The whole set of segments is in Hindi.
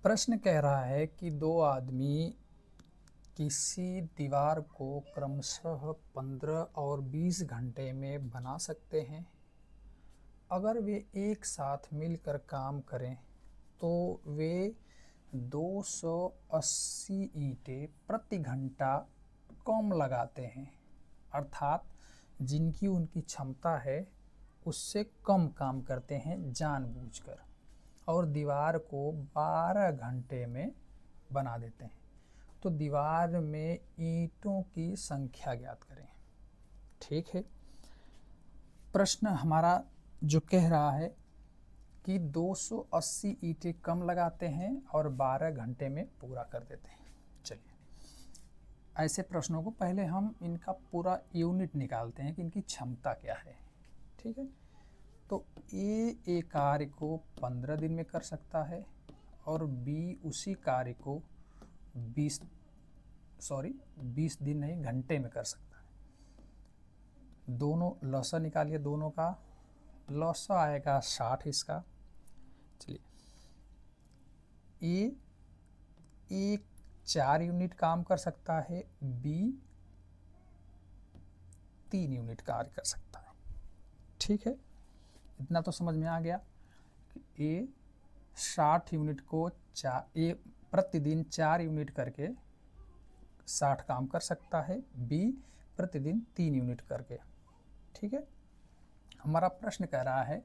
प्रश्न कह रहा है कि दो आदमी किसी दीवार को क्रमशः 15 और 20 घंटे में बना सकते हैं। अगर वे एक साथ मिलकर काम करें तो वे 280 ईंटें प्रति घंटा कम लगाते हैं, अर्थात जिनकी उनकी क्षमता है उससे कम काम करते हैं जानबूझकर, और दीवार को 12 घंटे में बना देते हैं। तो दीवार में ईंटों की संख्या ज्ञात करें। ठीक है, प्रश्न हमारा जो कह रहा है कि 280 ईंटें कम लगाते हैं और 12 घंटे में पूरा कर देते हैं। चलिए, ऐसे प्रश्नों को पहले हम इनका पूरा यूनिट निकालते हैं कि इनकी क्षमता क्या है। ठीक है, तो ए कार्य को 15 दिन में कर सकता है और बी उसी कार्य को 20 दिन नहीं, घंटे में कर सकता है। दोनों लॉसा निकालिए, दोनों का लॉसा आएगा 60 इसका। चलिए, ए 4 यूनिट काम कर सकता है, बी 3 यूनिट कार्य कर सकता है। ठीक है, इतना तो समझ में आ गया कि ए 60 यूनिट को प्रतिदिन 4 यूनिट करके 60 काम कर सकता है, बी प्रतिदिन 3 यूनिट करके। ठीक है, हमारा प्रश्न कह रहा है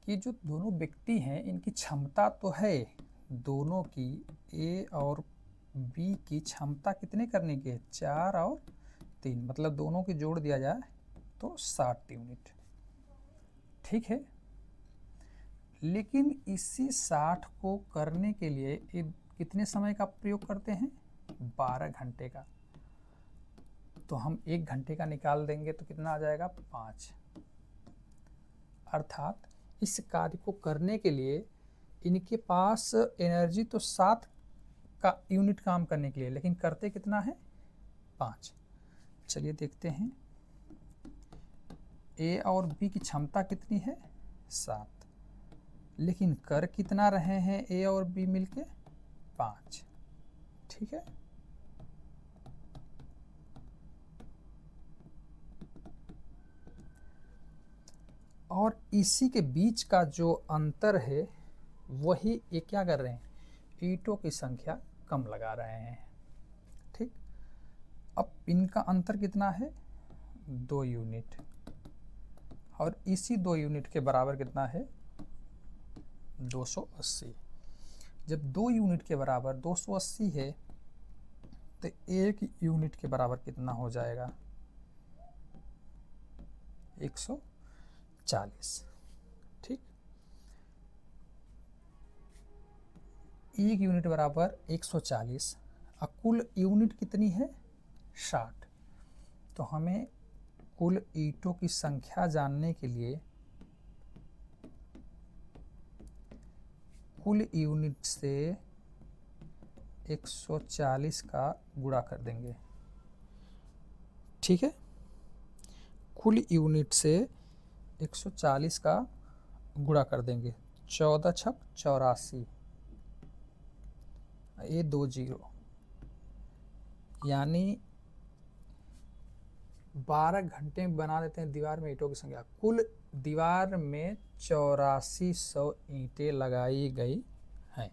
कि जो दोनों व्यक्ति हैं इनकी क्षमता तो है दोनों की, ए और बी की क्षमता कितने करने की है, 4 और 3, मतलब दोनों की जोड़ दिया जाए तो 60 यूनिट। ठीक है, लेकिन इसी 60 को करने के लिए कितने समय का प्रयोग करते हैं, 12 घंटे का। तो हम 1 घंटे का निकाल देंगे तो कितना आ जाएगा, 5। अर्थात इस कार्य को करने के लिए इनके पास एनर्जी तो 7 का यूनिट काम करने के लिए, लेकिन करते कितना है, 5। चलिए देखते हैं, ए और बी की क्षमता कितनी है, 7, लेकिन कर कितना रहे हैं ए और बी मिलके, 5। ठीक है, और इसी के बीच का जो अंतर है वही ये क्या कर रहे हैं, ईंटों की संख्या कम लगा रहे हैं। ठीक, अब इनका अंतर कितना है, 2 यूनिट, और इसी 2 यूनिट के बराबर कितना है, 280। जब 2 यूनिट के बराबर 280 है तो 1 यूनिट के बराबर कितना हो जाएगा, 140। ठीक, 1 यूनिट बराबर 140 और कुल यूनिट कितनी है, 60। तो हमें कुल ईंटों की संख्या जानने के लिए कुल यूनिट से 140 का गुणा कर देंगे। ठीक है, कुल यूनिट से 140 का गुणा कर देंगे, 14 छक 84, ये 2 0, यानी 12 घंटे में बना देते हैं दीवार में ईंटों की संख्या। कुल दीवार में 8400 ईंटें लगाई गई हैं।